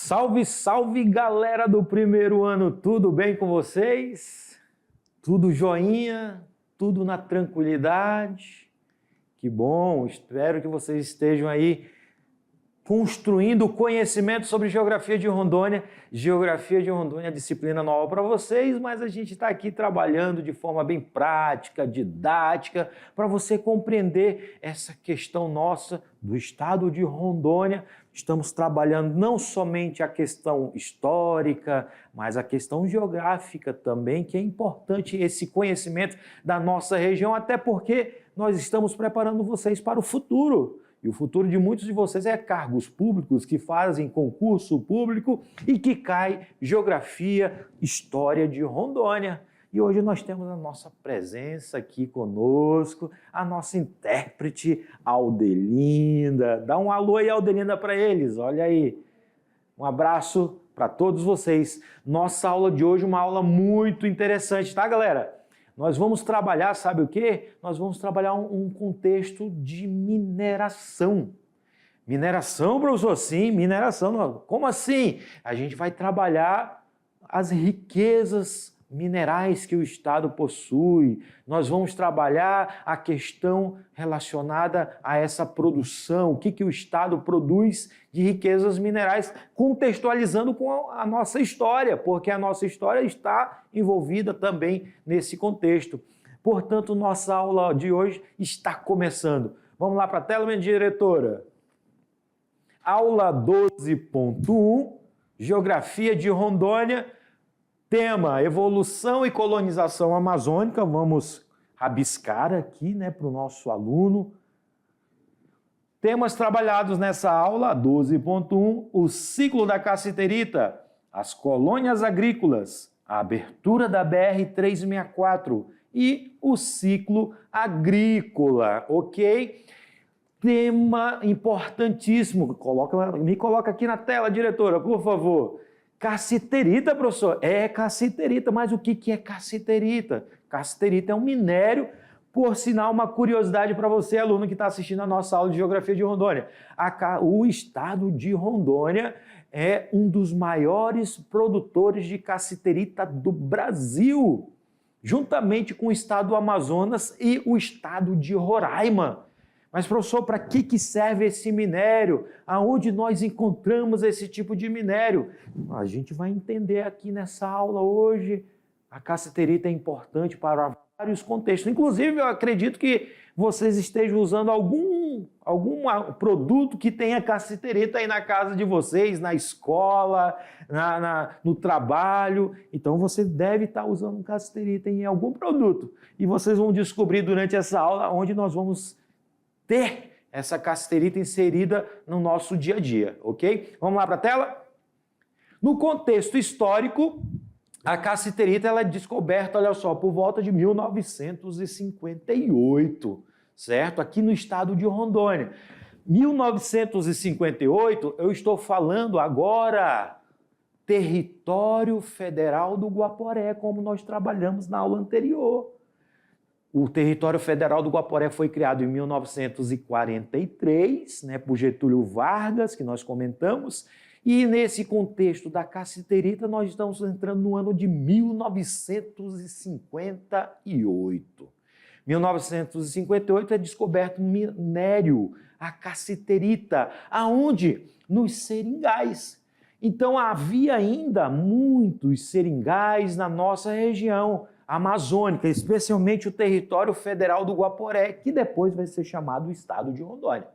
Salve, salve galera do primeiro ano, tudo bem com vocês? Tudo joinha? Tudo na tranquilidade? Que bom, espero que vocês estejam aí construindo conhecimento sobre Geografia de Rondônia. Geografia de Rondônia é disciplina nova para vocês, mas a gente está aqui trabalhando de forma bem prática, didática, para você compreender essa questão nossa do estado de Rondônia. Estamos trabalhando não somente a questão histórica, mas a questão geográfica também, que é importante esse conhecimento da nossa região, até porque nós estamos preparando vocês para o futuro. E o futuro de muitos de vocês é cargos públicos que fazem concurso público e que cai Geografia, História de Rondônia. E hoje nós temos a nossa presença aqui conosco, a nossa intérprete Aldelinda. Dá um alô aí, Aldelinda, para eles, olha aí. Um abraço para todos vocês. Nossa aula de hoje é uma aula muito interessante, tá, galera? Nós vamos trabalhar, sabe o quê? Nós vamos trabalhar um contexto de mineração. Mineração, professor? Sim, mineração. Como assim? A gente vai trabalhar as riquezas minerais que o Estado possui. Nós vamos trabalhar a questão relacionada a essa produção, o que o Estado produz de riquezas minerais, contextualizando com a nossa história, porque a nossa história está envolvida também nesse contexto. Portanto, nossa aula de hoje está começando. Vamos lá para a tela, minha diretora. Aula 12.1, Geografia de Rondônia. Tema, evolução e colonização amazônica. Vamos rabiscar aqui, para o nosso aluno. Temas trabalhados nessa aula, 12.1, o ciclo da cassiterita, as colônias agrícolas, a abertura da BR-364 e o ciclo agrícola, ok? Tema importantíssimo. Me coloca aqui na tela, diretora, por favor. Cassiterita, professor? É cassiterita, mas o que é cassiterita? Cassiterita é um minério, por sinal, uma curiosidade para você, aluno que está assistindo a nossa aula de Geografia de Rondônia. O estado de Rondônia é um dos maiores produtores de cassiterita do Brasil, juntamente com o estado do Amazonas e o estado de Roraima. Mas, professor, para que serve esse minério? Aonde nós encontramos esse tipo de minério? A gente vai entender aqui nessa aula hoje. A cassiterita é importante para vários contextos. Inclusive, eu acredito que vocês estejam usando algum produto que tenha cassiterita aí na casa de vocês, na escola, no trabalho. Então, você deve estar usando cassiterita em algum produto. E vocês vão descobrir durante essa aula onde nós vamos ter essa cassiterita inserida no nosso dia a dia, ok? Vamos lá para a tela? No contexto histórico, a cassiterita ela é descoberta, olha só, por volta de 1958, certo? Aqui no estado de Rondônia. 1958, eu estou falando agora Território Federal do Guaporé, como nós trabalhamos na aula anterior. O Território Federal do Guaporé foi criado em 1943, por Getúlio Vargas, que nós comentamos, e nesse contexto da cassiterita nós estamos entrando no ano de 1958. 1958 é descoberto um minério, a cassiterita, aonde? Nos seringais. Então havia ainda muitos seringais na nossa região amazônica, especialmente o Território Federal do Guaporé, que depois vai ser chamado Estado de Rondônia.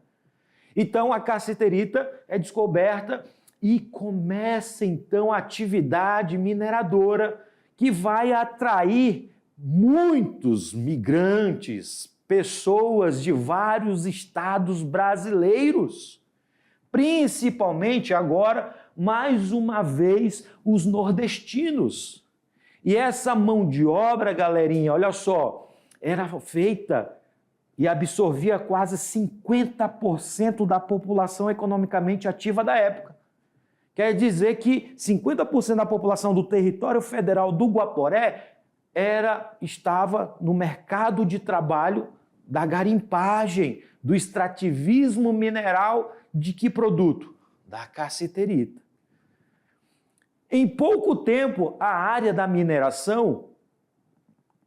Então a cassiterita é descoberta e começa então a atividade mineradora que vai atrair muitos migrantes, pessoas de vários estados brasileiros, principalmente agora, mais uma vez, os nordestinos. E essa mão de obra, galerinha, olha só, era feita e absorvia quase 50% da população economicamente ativa da época. Quer dizer que 50% da população do território federal do Guaporé estava no mercado de trabalho da garimpagem, do extrativismo mineral de que produto? Da cassiterita. Em pouco tempo, a área da mineração,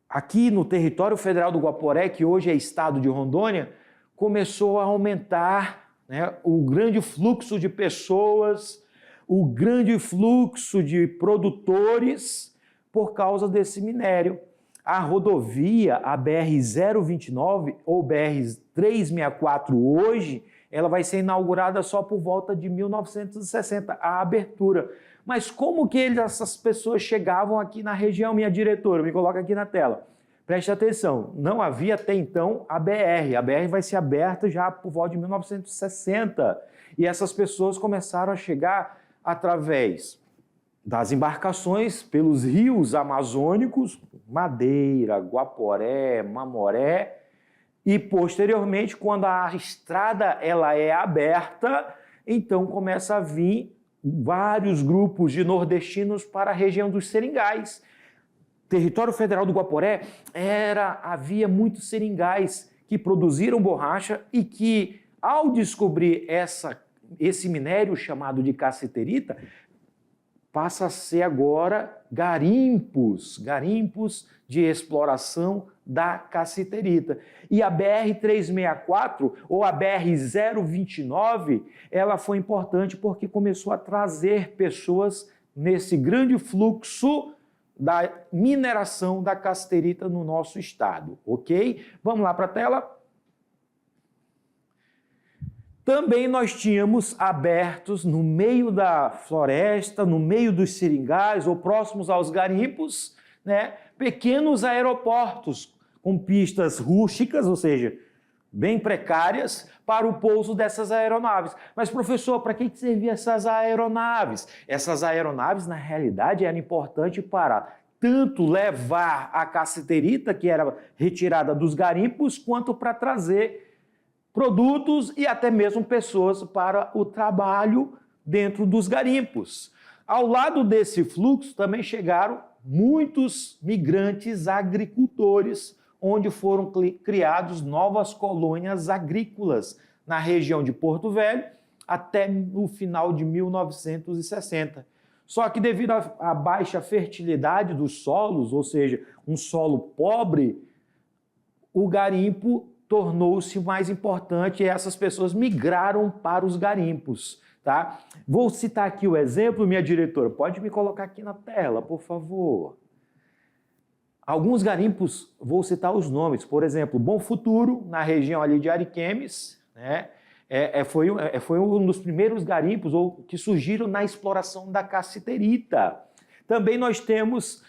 aqui no território federal do Guaporé, que hoje é estado de Rondônia, começou a aumentar, né, o grande fluxo de pessoas, o grande fluxo de produtores por causa desse minério. A rodovia, a BR-029 ou BR-364 hoje, ela vai ser inaugurada só por volta de 1960, a abertura. Mas como que essas pessoas chegavam aqui na região, minha diretora? Me coloca aqui na tela. Preste atenção, não havia até então a BR. A BR vai ser aberta já por volta de 1960. E essas pessoas começaram a chegar através das embarcações pelos rios amazônicos, Madeira, Guaporé, Mamoré, e posteriormente, quando a estrada ela é aberta, então começa a vir vários grupos de nordestinos para a região dos seringais. Território Federal do Guaporé havia muitos seringais que produziram borracha e que, ao descobrir esse minério chamado de cassiterita, passa a ser agora garimpos de exploração da cassiterita. E a BR-364 ou a BR-029, ela foi importante porque começou a trazer pessoas nesse grande fluxo da mineração da cassiterita no nosso estado, ok? Vamos lá para a tela. Também nós tínhamos abertos no meio da floresta, no meio dos seringais ou próximos aos garimpos, né, pequenos aeroportos com pistas rústicas, ou seja, bem precárias, para o pouso dessas aeronaves. Mas, professor, para que serviam essas aeronaves? Essas aeronaves, na realidade, eram importantes para tanto levar a cassiterita, que era retirada dos garimpos, quanto para trazer produtos e até mesmo pessoas para o trabalho dentro dos garimpos. Ao lado desse fluxo também chegaram muitos migrantes agricultores, onde foram criados novas colônias agrícolas na região de Porto Velho até o final de 1960. Só que devido à baixa fertilidade dos solos, ou seja, um solo pobre, o garimpo tornou-se mais importante e essas pessoas migraram para os garimpos, tá? Vou citar aqui o exemplo, minha diretora, pode me colocar aqui na tela, por favor. Alguns garimpos, vou citar os nomes, por exemplo, Bom Futuro, na região ali de Ariquemes, né? Foi um dos primeiros garimpos que surgiram na exploração da cassiterita. Também nós temos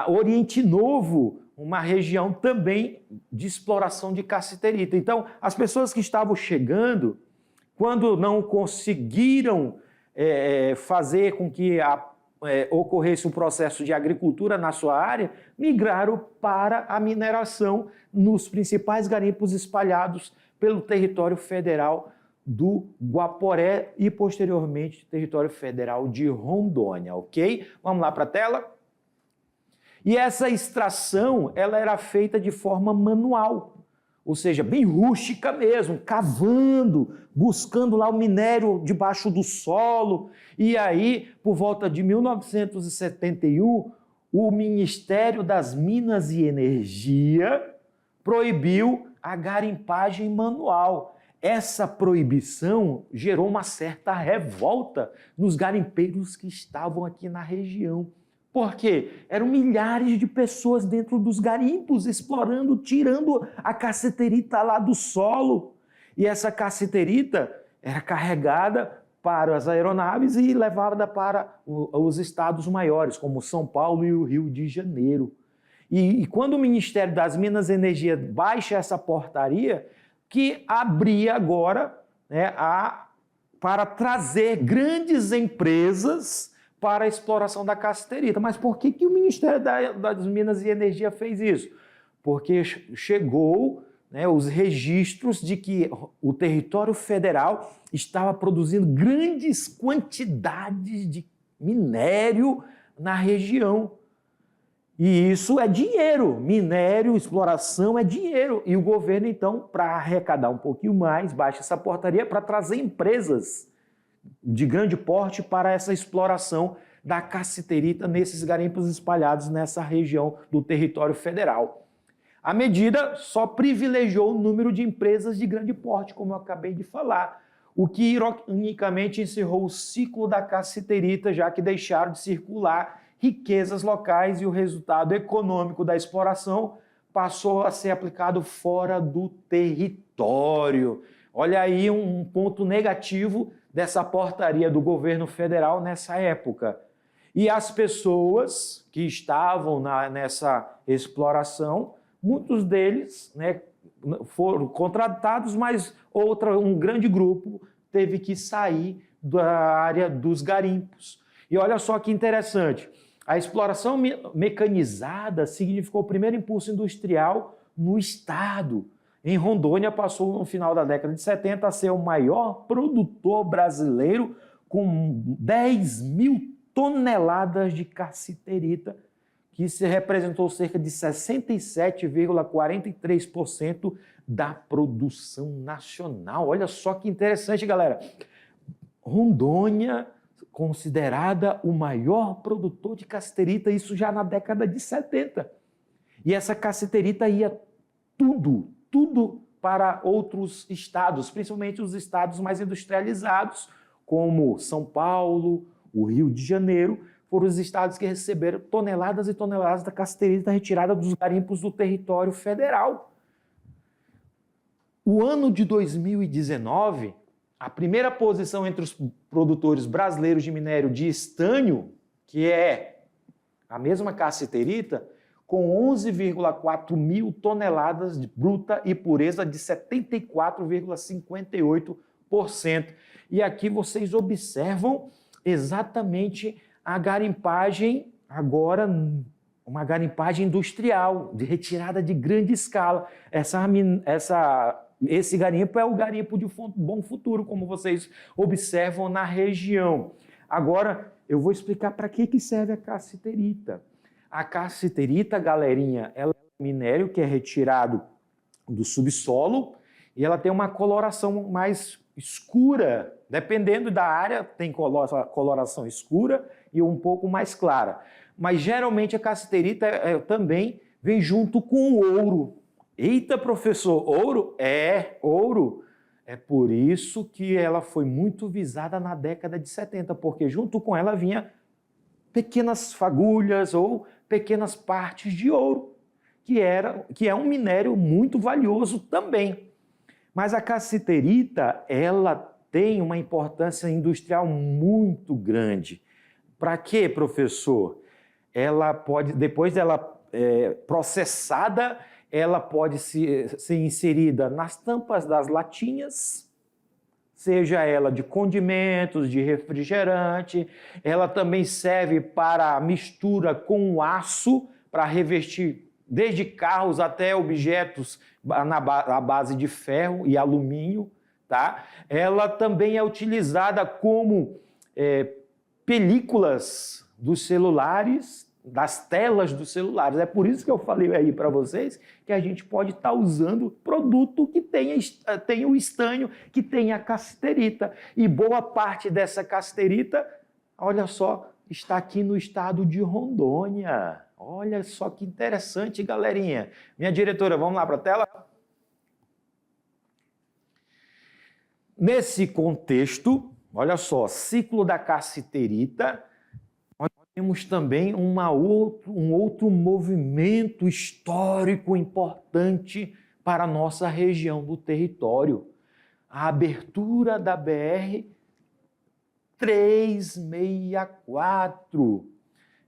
Oriente Novo, uma região também de exploração de cassiterita. Então, as pessoas que estavam chegando, quando não conseguiram fazer com que ocorresse um processo de agricultura na sua área, migraram para a mineração nos principais garimpos espalhados pelo território federal do Guaporé e, posteriormente, território federal de Rondônia, ok? Vamos lá para a tela? E essa extração, ela era feita de forma manual, ou seja, bem rústica mesmo, cavando, buscando lá o minério debaixo do solo. E aí, por volta de 1971, o Ministério das Minas e Energia proibiu a garimpagem manual. Essa proibição gerou uma certa revolta nos garimpeiros que estavam aqui na região. Por quê? Eram milhares de pessoas dentro dos garimpos, explorando, tirando a cassiterita lá do solo. E essa cassiterita era carregada para as aeronaves e levada para os estados maiores, como São Paulo e o Rio de Janeiro. E quando o Ministério das Minas e Energia baixa essa portaria, que abria agora, né, para trazer grandes empresas para a exploração da cassiterita. Mas por que o Ministério das Minas e Energia fez isso? Porque chegou, né, os registros de que o território federal estava produzindo grandes quantidades de minério na região. E isso é dinheiro, minério, exploração é dinheiro. E o governo, então, para arrecadar um pouquinho mais, baixa essa portaria para trazer empresas de grande porte para essa exploração da cassiterita nesses garimpos espalhados nessa região do território federal. A medida só privilegiou o número de empresas de grande porte, como eu acabei de falar, o que ironicamente encerrou o ciclo da cassiterita, já que deixaram de circular riquezas locais e o resultado econômico da exploração passou a ser aplicado fora do território. Olha aí um ponto negativo dessa portaria do governo federal nessa época. E as pessoas que estavam nessa exploração, muitos deles, né, foram contratados, mas um grande grupo teve que sair da área dos garimpos. E olha só que interessante, a exploração mecanizada significou o primeiro impulso industrial no estado. Em Rondônia, passou no final da década de 70 a ser o maior produtor brasileiro, com 10 mil toneladas de cassiterita, que se representou cerca de 67,43% da produção nacional. Olha só que interessante, galera. Rondônia, considerada o maior produtor de cassiterita, isso já na década de 70. E essa cassiterita ia tudo para outros estados, principalmente os estados mais industrializados, como São Paulo, o Rio de Janeiro, foram os estados que receberam toneladas e toneladas da cassiterita retirada dos garimpos do território federal. O ano de 2019, a primeira posição entre os produtores brasileiros de minério de estânio, que é a mesma cassiterita, com 11,4 mil toneladas de bruta e pureza de 74,58%. E aqui vocês observam exatamente a garimpagem, agora uma garimpagem industrial, de retirada de grande escala. Esse garimpo é o garimpo de Bom Futuro, como vocês observam na região. Agora, eu vou explicar para que serve a cassiterita. A cassiterita, galerinha, ela é um minério que é retirado do subsolo e ela tem uma coloração mais escura. Dependendo da área, tem coloração escura e um pouco mais clara. Mas geralmente a cassiterita também vem junto com o ouro. Eita, professor, ouro? É, ouro. É por isso que ela foi muito visada na década de 70, porque junto com ela vinha pequenas fagulhas ou pequenas partes de ouro, que é um minério muito valioso também. Mas a cassiterita, ela tem uma importância industrial muito grande. Para quê, professor? Ela pode, depois dela processada, ela pode ser inserida nas tampas das latinhas, seja ela de condimentos, de refrigerante. Ela também serve para mistura com aço, para revestir desde carros até objetos à base de ferro e alumínio. Tá? Ela também é utilizada como películas dos celulares, das telas dos celulares. É por isso que eu falei aí para vocês que a gente pode estar usando produto que tenha o estânio, que tenha a cassiterita. E boa parte dessa cassiterita, olha só, está aqui no estado de Rondônia. Olha só que interessante, galerinha. Minha diretora, vamos lá para a tela? Nesse contexto, olha só, ciclo da cassiterita, nós temos também um outro movimento histórico importante para a nossa região do território. A abertura da BR-364.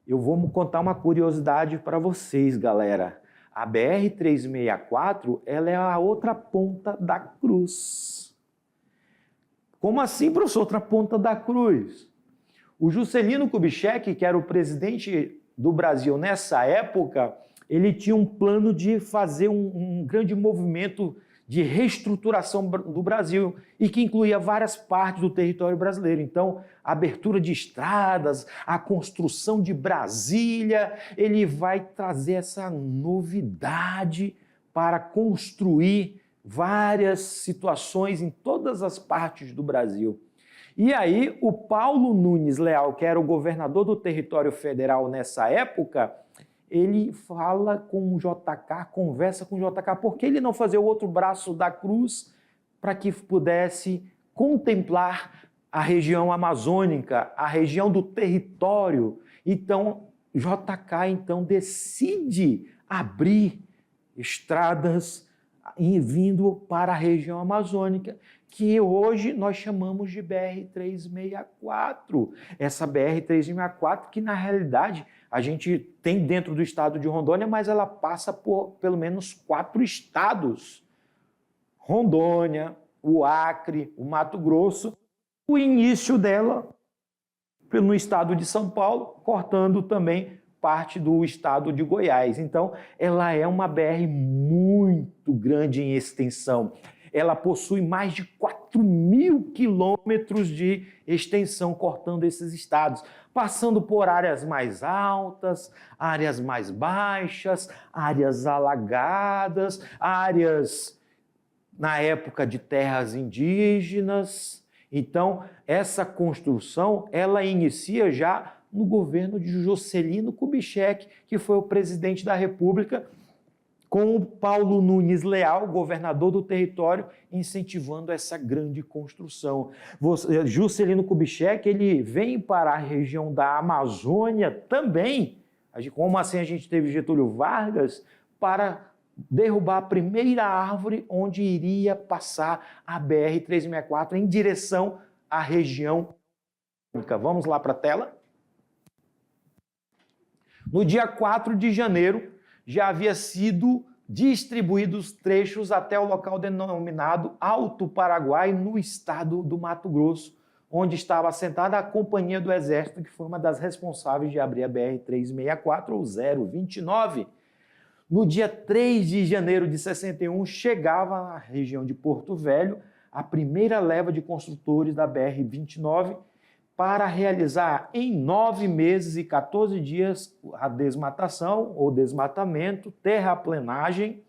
Eu vou contar uma curiosidade para vocês, galera. A BR-364, ela é a outra ponta da cruz. Como assim, professor, outra ponta da cruz? O Juscelino Kubitschek, que era o presidente do Brasil nessa época, ele tinha um plano de fazer um grande movimento de reestruturação do Brasil e que incluía várias partes do território brasileiro. Então, a abertura de estradas, a construção de Brasília, ele vai trazer essa novidade para construir várias situações em todas as partes do Brasil. E aí o Paulo Nunes Leal, que era o governador do território federal nessa época, ele fala com o JK, conversa com o JK, por que ele não fazer o outro braço da cruz para que pudesse contemplar a região amazônica, a região do território. Então, JK então decide abrir estradas vindo para a região amazônica, que hoje nós chamamos de BR-364. Essa BR-364 que, na realidade, a gente tem dentro do estado de Rondônia, mas ela passa por pelo menos 4 estados. Rondônia, o Acre, o Mato Grosso. O início dela no estado de São Paulo, cortando também parte do estado de Goiás. Então, ela é uma BR muito grande em extensão. Ela possui mais de 4.000 quilômetros de extensão, cortando esses estados, passando por áreas mais altas, áreas mais baixas, áreas alagadas, áreas, na época, de terras indígenas. Então, essa construção, ela inicia já no governo de Juscelino Kubitschek, que foi o presidente da República, com o Paulo Nunes Leal, governador do território, incentivando essa grande construção. Juscelino Kubitschek, ele vem para a região da Amazônia também, como assim a gente teve Getúlio Vargas, para derrubar a primeira árvore onde iria passar a BR-364 em direção à região. Vamos lá para a tela? No dia 4 de janeiro, já havia sido distribuídos trechos até o local denominado Alto Paraguai, no estado do Mato Grosso, onde estava assentada a Companhia do Exército, que foi uma das responsáveis de abrir a BR-364 ou 029. No dia 3 de janeiro de 61, chegava na região de Porto Velho a primeira leva de construtores da BR-29 para realizar em 9 meses e 14 dias a desmatação ou desmatamento, terraplenagem,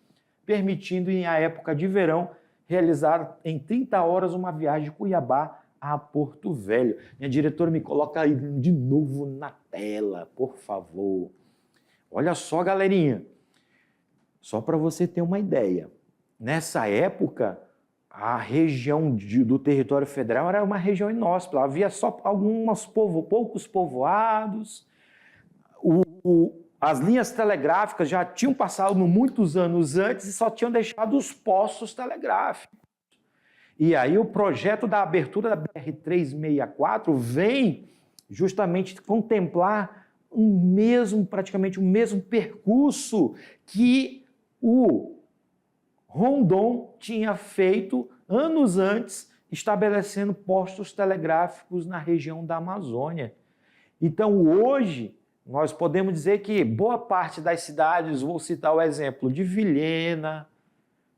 permitindo, em a época de verão, realizar em 30 horas uma viagem de Cuiabá a Porto Velho. Minha diretora, me coloca aí de novo na tela, por favor. Olha só, galerinha. Só para você ter uma ideia, nessa época, a região do território federal era uma região inóspita, havia só poucos povoados, as linhas telegráficas já tinham passado muitos anos antes e só tinham deixado os postos telegráficos. E aí o projeto da abertura da BR-364 vem justamente contemplar praticamente o mesmo percurso que o Rondon tinha feito anos antes, estabelecendo postos telegráficos na região da Amazônia. Então, hoje, nós podemos dizer que boa parte das cidades, vou citar o exemplo de Vilhena,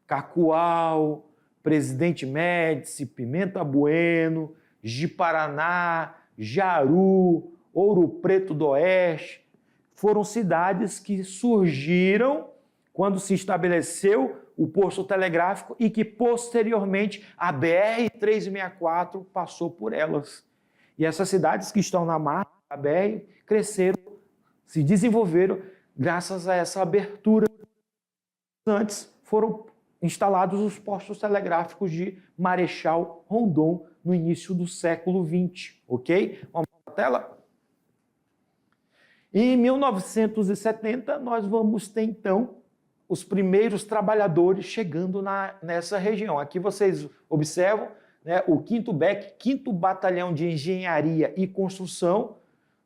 Cacoal, Presidente Médici, Pimenta Bueno, Ji-Paraná, Jaru, Ouro Preto do Oeste, foram cidades que surgiram quando se estabeleceu o posto telegráfico e que, posteriormente, a BR-364 passou por elas. E essas cidades que estão na margem da BR cresceram, se desenvolveram graças a essa abertura. Antes foram instalados os postos telegráficos de Marechal Rondon no início do século XX, ok? Vamos para a tela? Em 1970, nós vamos ter, então, os primeiros trabalhadores chegando nessa região. Aqui vocês observam, né, o 5º BEC, 5º Batalhão de Engenharia e Construção,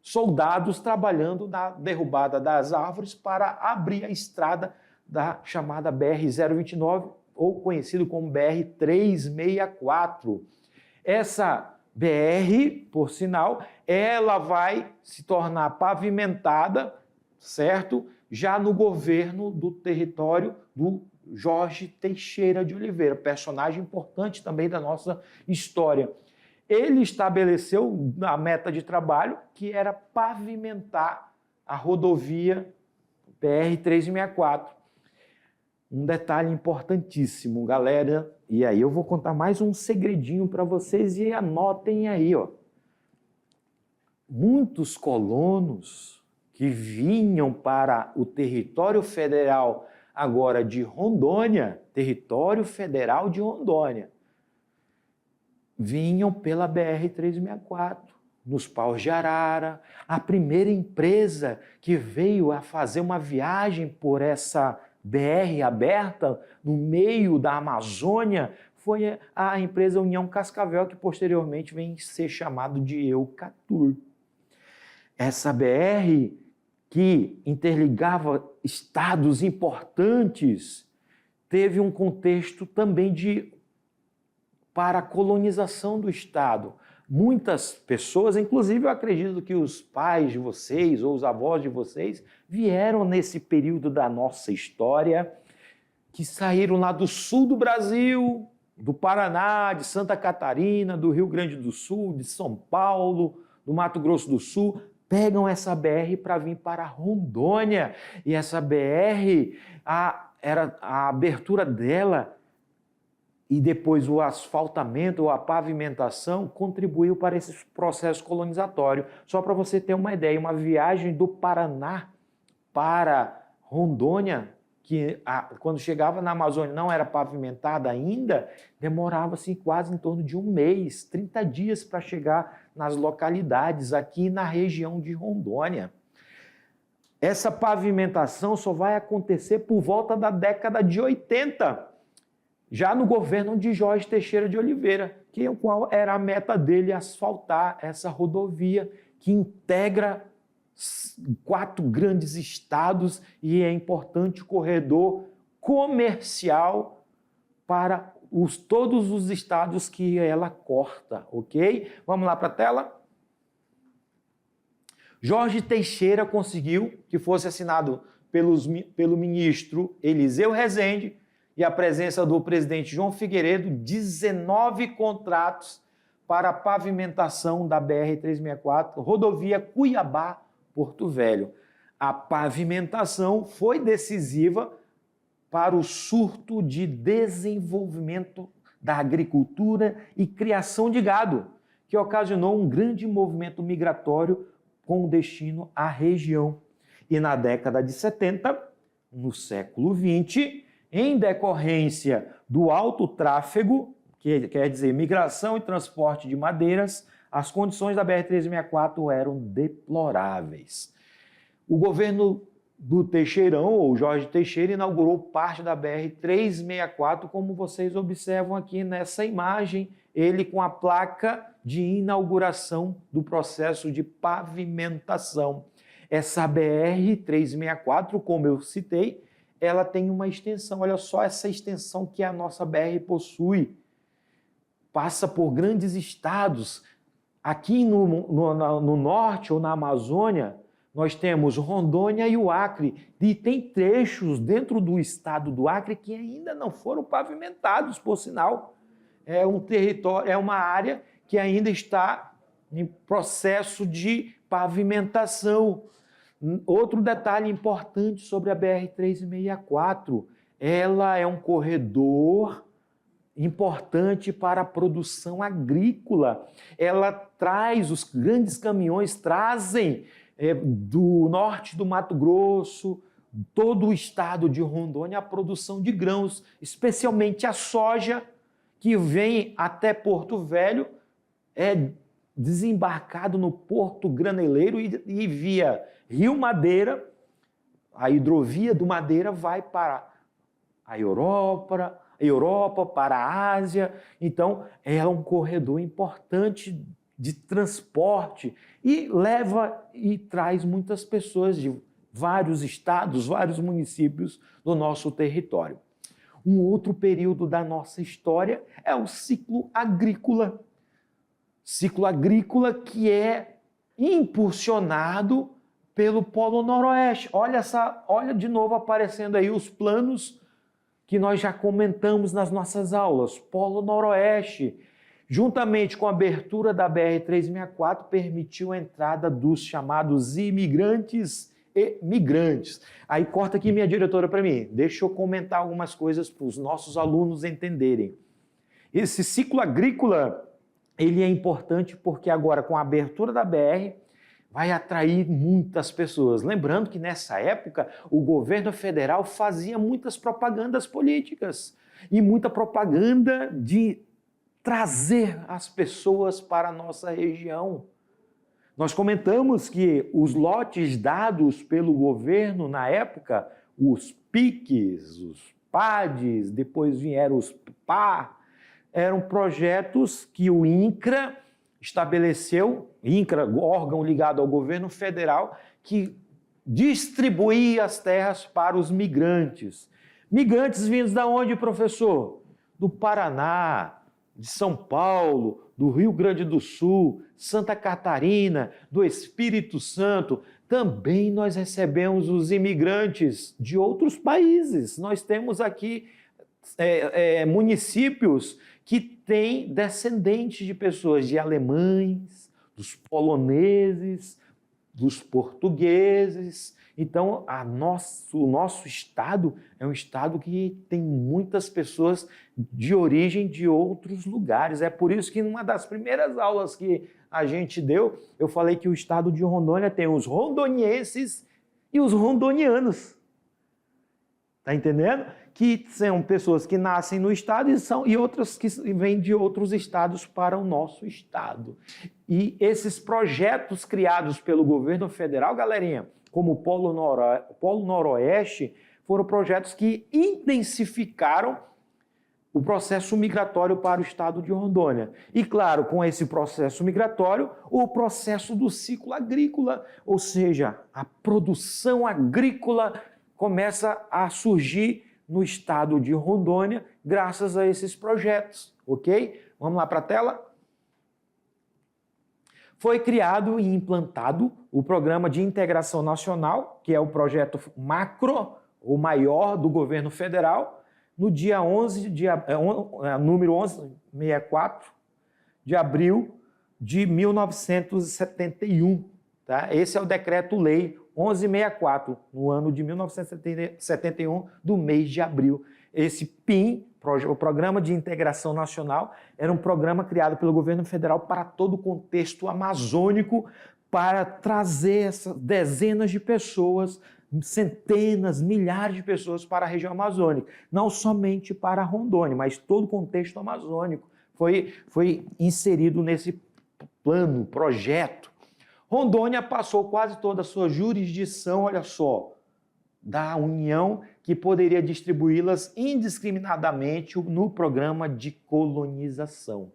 soldados trabalhando na derrubada das árvores para abrir a estrada da chamada BR-029, ou conhecido como BR-364. Essa BR, por sinal, ela vai se tornar pavimentada, certo? Já no governo do território do Jorge Teixeira de Oliveira, personagem importante também da nossa história. Ele estabeleceu a meta de trabalho, que era pavimentar a rodovia BR-364. um detalhe importantíssimo, galera, e aí eu vou contar mais um segredinho para vocês e anotem aí, ó. Muitos colonos que vinham para o território federal agora de Rondônia, território federal de Rondônia, vinham pela BR-364, nos Paus de Arara. A primeira empresa que veio a fazer uma viagem por essa BR aberta no meio da Amazônia foi a empresa União Cascavel, que posteriormente vem ser chamado de Eucatur. Essa BR que interligava estados importantes teve um contexto também para a colonização do estado. Muitas pessoas, inclusive eu acredito que os pais de vocês ou os avós de vocês vieram nesse período da nossa história, que saíram lá do sul do Brasil, do Paraná, de Santa Catarina, do Rio Grande do Sul, de São Paulo, do Mato Grosso do Sul, pegam essa BR para vir para Rondônia. E essa BR, a abertura dela e depois o asfaltamento ou a pavimentação contribuiu para esse processo colonizatório. Só para você ter uma ideia, uma viagem do Paraná para Rondônia, que quando chegava na Amazônia não era pavimentada ainda, demorava-se quase em torno de um mês, 30 dias para chegar nas localidades aqui na região de Rondônia. Essa pavimentação só vai acontecer por volta da década de 80, já no governo de Jorge Teixeira de Oliveira, qual era a meta dele, asfaltar essa rodovia que integra 4 grandes estados e é importante corredor comercial para todos os estados que ela corta, ok? Vamos lá para a tela? Jorge Teixeira conseguiu que fosse assinado pelo ministro Eliseu Rezende e a presença do presidente João Figueiredo, 19 contratos para a pavimentação da BR-364, rodovia Cuiabá-Porto Velho. A pavimentação foi decisiva para o surto de desenvolvimento da agricultura e criação de gado, que ocasionou um grande movimento migratório com destino à região. E na década de 70, no século XX, em decorrência do alto tráfego, que quer dizer migração e transporte de madeiras, as condições da BR-364 eram deploráveis. O governo do Teixeirão, ou Jorge Teixeira, inaugurou parte da BR-364, como vocês observam aqui nessa imagem, ele com a placa de inauguração do processo de pavimentação. Essa BR-364, como eu citei, ela tem uma extensão, olha só essa extensão que a nossa BR possui. Passa por grandes estados. Aqui no norte ou na Amazônia, nós temos Rondônia e o Acre, e tem trechos dentro do estado do Acre que ainda não foram pavimentados, por sinal. É um território, é uma área que ainda está em processo de pavimentação. Outro detalhe importante sobre a BR-364, ela é um corredor importante para a produção agrícola. Ela traz, os grandes caminhões trazem do norte do Mato Grosso, todo o estado de Rondônia, a produção de grãos, especialmente a soja, que vem até Porto Velho, é desembarcado no Porto Graneleiro e via Rio Madeira, a hidrovia do Madeira vai para a Europa, para a Ásia. Então, é um corredor importante de transporte e leva e traz muitas pessoas de vários estados, vários municípios do nosso território. Um outro período da nossa história é o ciclo agrícola. Ciclo agrícola que é impulsionado pelo Polo Noroeste. Olha de novo aparecendo aí os planos que nós já comentamos nas nossas aulas. Polo Noroeste, juntamente com a abertura da BR-364, permitiu a entrada dos chamados imigrantes e migrantes. Aí corta aqui minha diretora para mim. Deixa eu comentar algumas coisas para os nossos alunos entenderem. Esse ciclo agrícola, ele é importante porque agora com a abertura da BR, vai atrair muitas pessoas. Lembrando que nessa época o governo federal fazia muitas propagandas políticas e muita propaganda de trazer as pessoas para a nossa região. Nós comentamos que os lotes dados pelo governo na época, os PICs, os PADs, depois vieram os PA, eram projetos que o INCRA estabeleceu, INCRA, órgão ligado ao governo federal, que distribuía as terras para os migrantes. Migrantes vindos da onde, professor? Do Paraná, de São Paulo, do Rio Grande do Sul, Santa Catarina, do Espírito Santo. Também nós recebemos os imigrantes de outros países. Nós temos aqui municípios que têm descendentes de pessoas de alemães, dos poloneses, dos portugueses. Então, o nosso estado é um estado que tem muitas pessoas de origem de outros lugares. É por isso que numa das primeiras aulas que a gente deu, eu falei que o estado de Rondônia tem os rondonienses e os rondonianos. Está entendendo? Que são pessoas que nascem no estado e outras que vêm de outros estados para o nosso estado. E esses projetos criados pelo governo federal, galerinha, como o Polo Noroeste, foram projetos que intensificaram o processo migratório para o estado de Rondônia. E, claro, com esse processo migratório, o processo do ciclo agrícola, ou seja, a produção agrícola começa a surgir no estado de Rondônia graças a esses projetos, ok? Vamos lá para a tela? Foi criado e implantado o Programa de Integração Nacional, que é o projeto macro, ou maior, do governo federal, no dia número 1164 de abril de 1971. Tá? Esse é o decreto-lei 1164, no ano de 1971, do mês de abril. Esse PIN, o Programa de Integração Nacional, era um programa criado pelo governo federal para todo o contexto amazônico, para trazer essas dezenas de pessoas, centenas, milhares de pessoas para a região amazônica. Não somente para Rondônia, mas todo o contexto amazônico foi inserido nesse plano, projeto. Rondônia passou quase toda a sua jurisdição, olha só, da União, que poderia distribuí-las indiscriminadamente no programa de colonização.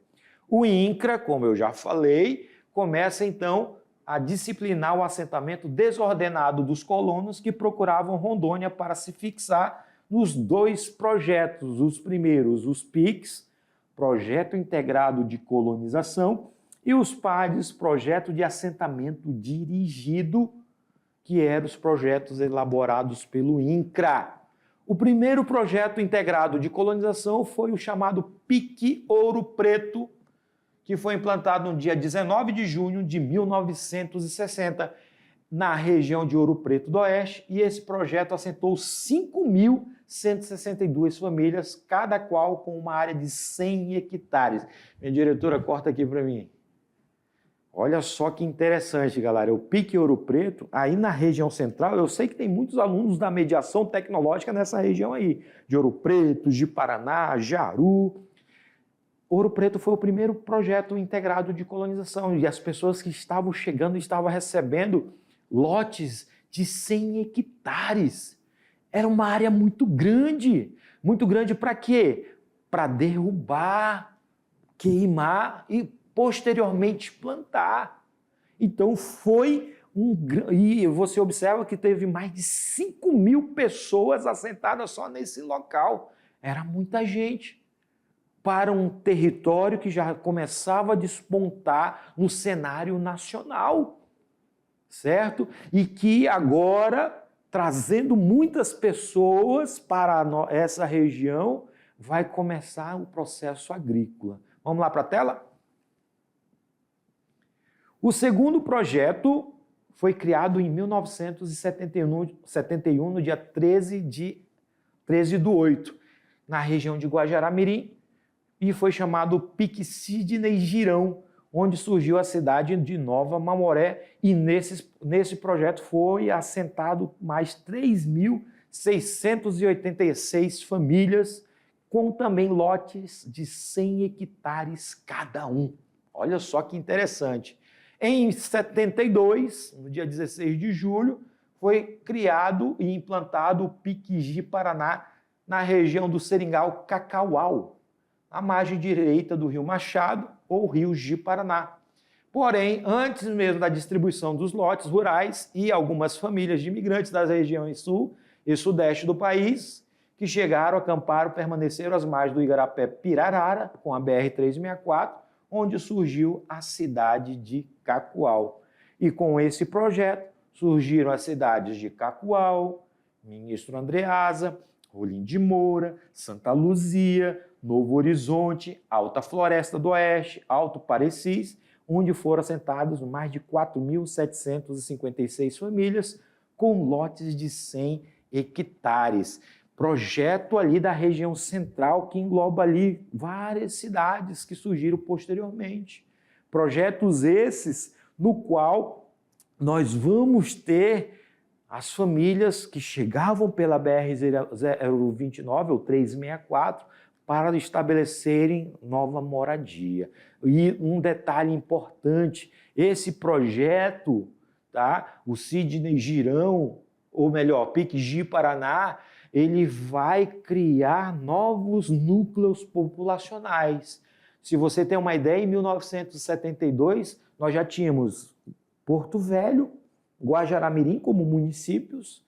O INCRA, como eu já falei, começa então a disciplinar o assentamento desordenado dos colonos que procuravam Rondônia para se fixar nos dois projetos, os primeiros, os PICs, Projeto Integrado de Colonização, e os PADs, Projeto de Assentamento Dirigido, que eram os projetos elaborados pelo INCRA. O primeiro projeto integrado de colonização foi o chamado PIC Ouro Preto, que foi implantado no dia 19 de junho de 1960, na região de Ouro Preto do Oeste, e esse projeto assentou 5.162 famílias, cada qual com uma área de 100 hectares. Minha diretora, corta aqui para mim. Olha só que interessante, galera. O PIC Ouro Preto, aí na região central, eu sei que tem muitos alunos da mediação tecnológica nessa região aí, de Ouro Preto, de Paraná, Jaru. Ouro Preto foi o primeiro projeto integrado de colonização e as pessoas que estavam chegando estavam recebendo lotes de 100 hectares. Era uma área muito grande para quê? Para derrubar, queimar e posteriormente plantar. Então e você observa que teve mais de 5.000 pessoas assentadas só nesse local. Era muita gente para um território que já começava a despontar no cenário nacional, certo? E que agora, trazendo muitas pessoas para essa região, vai começar o processo agrícola. Vamos lá para a tela? O segundo projeto foi criado em 1971, no dia 13/8, na região de Guajará-Mirim, e foi chamado Pique Sidney Girão, onde surgiu a cidade de Nova Mamoré, e nesse projeto foi assentado mais 3.686 famílias, com também lotes de 100 hectares cada um. Olha só que interessante. Em 72, no dia 16 de julho, foi criado e implantado o Pique Ji-Paraná na região do Seringal Cacaual, à margem direita do Rio Machado ou Rio Ji-Paraná. Porém, antes mesmo da distribuição dos lotes rurais e algumas famílias de imigrantes das regiões sul e sudeste do país, que chegaram, acamparam, permaneceram às margens do Igarapé Pirarara, com a BR-364, onde surgiu a cidade de Cacoal. E com esse projeto surgiram as cidades de Cacoal, Ministro Andreasa, Rolim de Moura, Santa Luzia, Novo Horizonte, Alta Floresta do Oeste, Alto Parecis, onde foram assentados mais de 4.756 famílias com lotes de 100 hectares. Projeto ali da região central que engloba ali várias cidades que surgiram posteriormente. Projetos esses no qual nós vamos ter as famílias que chegavam pela BR-029 ou 364 para estabelecerem nova moradia. E um detalhe importante, esse projeto, tá? O Sidney Girão, ou melhor, Pique Ji-Paraná, ele vai criar novos núcleos populacionais. Se você tem uma ideia, em 1972, nós já tínhamos Porto Velho, Guajará-Mirim como municípios,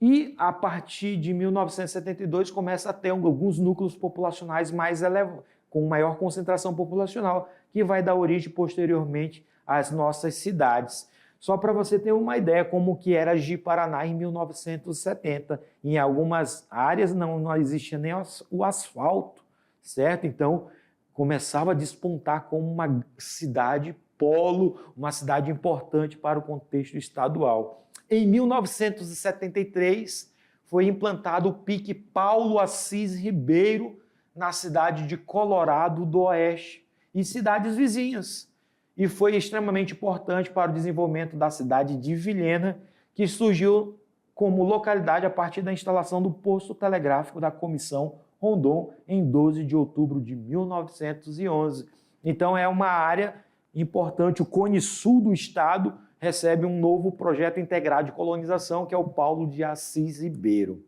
e a partir de 1972 começa a ter alguns núcleos populacionais mais elevados, com maior concentração populacional, que vai dar origem posteriormente às nossas cidades. Só para você ter uma ideia como que era Ji-Paraná em 1970. Em algumas áreas não existia nem o asfalto, certo? Então, começava a despontar como uma cidade polo, uma cidade importante para o contexto estadual. Em 1973, foi implantado o Pique Paulo Assis Ribeiro na cidade de Colorado do Oeste e cidades vizinhas. E foi extremamente importante para o desenvolvimento da cidade de Vilhena, que surgiu como localidade a partir da instalação do posto telegráfico da Comissão Rondon em 12 de outubro de 1911. Então é uma área importante, o Cone Sul do estado recebe um novo projeto integrado de colonização, que é o Paulo de Assis Ribeiro.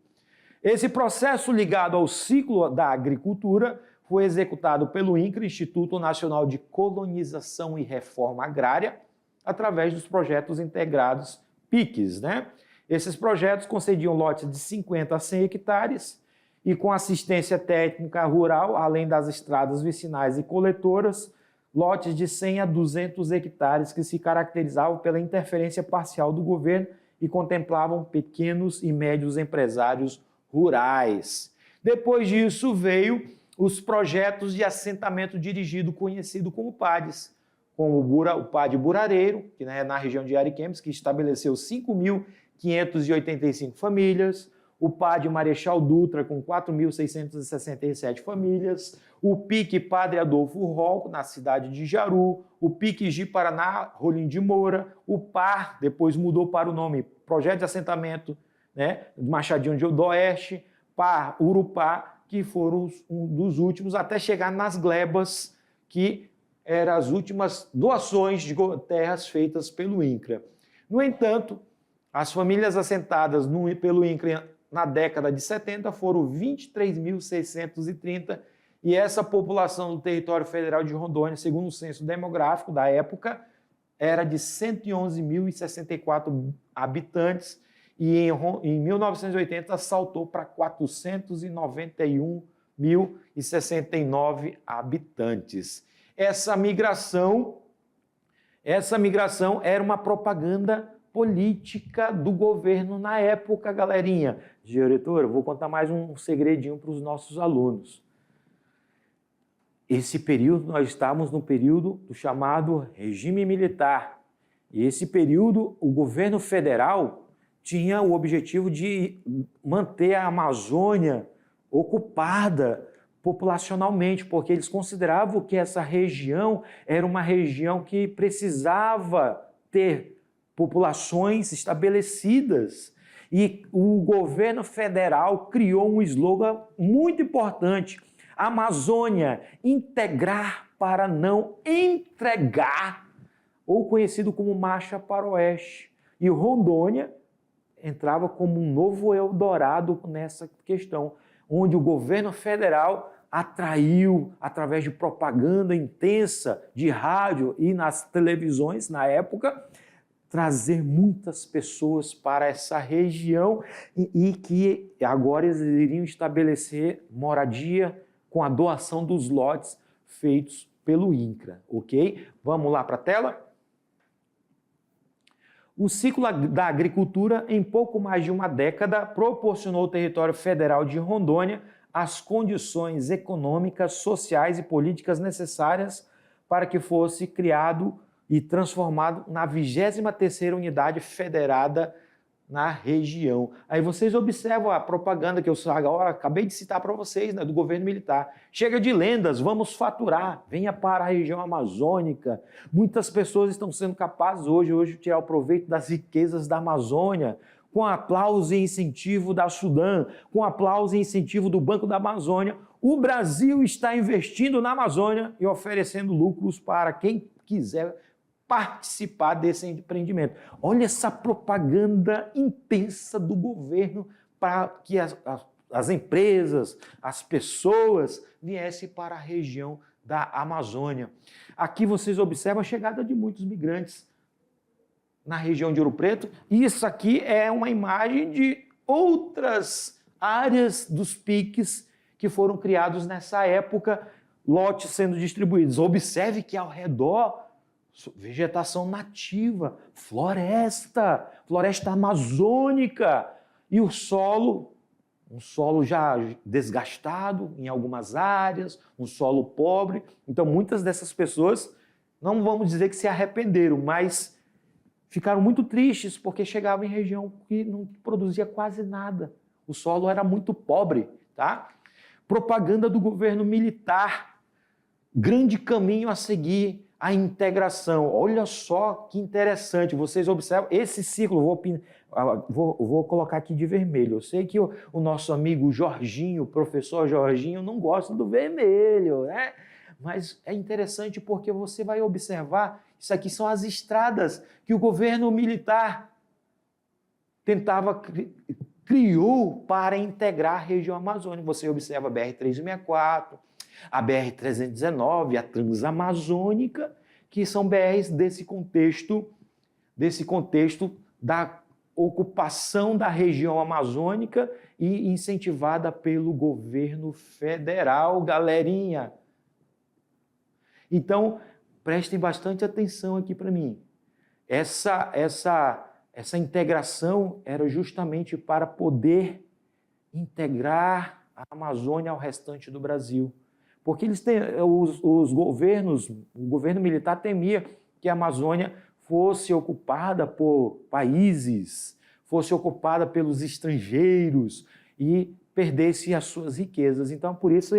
Esse processo ligado ao ciclo da agricultura foi executado pelo INCRA, Instituto Nacional de Colonização e Reforma Agrária, através dos projetos integrados PICs, né? Esses projetos concediam lotes de 50 a 100 hectares e com assistência técnica rural, além das estradas vicinais e coletoras, lotes de 100 a 200 hectares que se caracterizavam pela interferência parcial do governo e contemplavam pequenos e médios empresários rurais. Depois disso veio os projetos de assentamento dirigido, conhecido como PADs, como o PAD Burareiro, que é na região de Ariquemes, que estabeleceu 5.585 famílias, o PAD Marechal Dutra, com 4.667 famílias, o Pique Padre Adolfo Rocco, na cidade de Jaru, o Pique Ji-Paraná, Rolim de Moura, o PAR, depois mudou para o nome Projeto de Assentamento, né, Machadinho do Oeste, PAR Urupá, que foram um dos últimos, até chegar nas glebas, que eram as últimas doações de terras feitas pelo INCRA. No entanto, as famílias assentadas pelo INCRA na década de 70 foram 23.630 e essa população do território federal de Rondônia, segundo o censo demográfico da época, era de 111.064 habitantes e em 1980 saltou para 491.069 habitantes. Essa migração era uma propaganda política do governo na época, galerinha. Diretor, eu vou contar mais um segredinho para os nossos alunos. Esse período, nós estávamos no período do chamado regime militar. E esse período, o governo federal tinha o objetivo de manter a Amazônia ocupada populacionalmente, porque eles consideravam que essa região era uma região que precisava ter populações estabelecidas. E o governo federal criou um slogan muito importante: Amazônia, integrar para não entregar, ou conhecido como Marcha para o Oeste. E o Rondônia entrava como um novo Eldorado nessa questão, onde o governo federal atraiu, através de propaganda intensa de rádio e nas televisões na época, trazer muitas pessoas para essa região e que agora eles iriam estabelecer moradia com a doação dos lotes feitos pelo INCRA, ok? Vamos lá para a tela? O ciclo da agricultura, em pouco mais de uma década, proporcionou ao território federal de Rondônia as condições econômicas, sociais e políticas necessárias para que fosse criado e transformado na 23ª unidade federada na região. Aí vocês observam a propaganda que eu agora acabei de citar para vocês, né, do governo militar. Chega de lendas, vamos faturar, venha para a região amazônica. Muitas pessoas estão sendo capazes hoje de tirar o proveito das riquezas da Amazônia, com aplauso e incentivo da Sudã, com aplauso e incentivo do Banco da Amazônia. O Brasil está investindo na Amazônia e oferecendo lucros para quem quiser participar desse empreendimento. Olha essa propaganda intensa do governo para que as empresas, as pessoas viessem para a região da Amazônia. Aqui vocês observam a chegada de muitos migrantes na região de Ouro Preto. Isso aqui é uma imagem de outras áreas dos piques que foram criados nessa época, lotes sendo distribuídos. Observe que ao redor vegetação nativa, floresta amazônica e o solo, um solo já desgastado em algumas áreas, um solo pobre. Então muitas dessas pessoas, não vamos dizer que se arrependeram, mas ficaram muito tristes porque chegavam em região que não produzia quase nada. O solo era muito pobre, tá? Propaganda do governo militar, grande caminho a seguir, a integração. Olha só que interessante, vocês observam esse ciclo, vou colocar aqui de vermelho. Eu sei que o nosso amigo Jorginho, o professor Jorginho, não gosta do vermelho, né? Mas é interessante porque você vai observar, isso aqui são as estradas que o governo militar criou para integrar a região amazônica. Você observa a BR-364, a BR-319, a Transamazônica, que são BRs desse contexto da ocupação da região amazônica e incentivada pelo governo federal, galerinha. Então, prestem bastante atenção aqui para mim. Essa integração era justamente para poder integrar a Amazônia ao restante do Brasil. Porque os governos, o governo militar temia que a Amazônia fosse ocupada por países, fosse ocupada pelos estrangeiros e perdesse as suas riquezas. Então, por isso,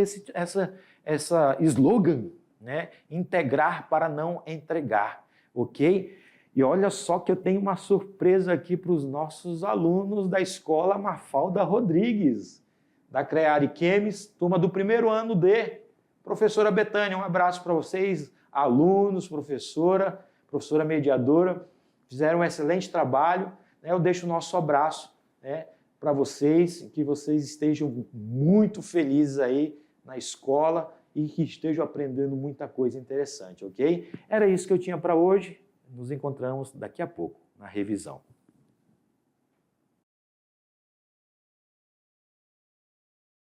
essa slogan, né? Integrar para não entregar, ok? E olha só que eu tenho uma surpresa aqui para os nossos alunos da Escola Mafalda Rodrigues, da CREARE Chemes, turma do primeiro ano de Professora Betânia. Um abraço para vocês, alunos, professora mediadora, fizeram um excelente trabalho, né? Eu deixo o nosso abraço, né, para vocês, que vocês estejam muito felizes aí na escola e que estejam aprendendo muita coisa interessante, ok? Era isso que eu tinha para hoje. Nos encontramos daqui a pouco na revisão.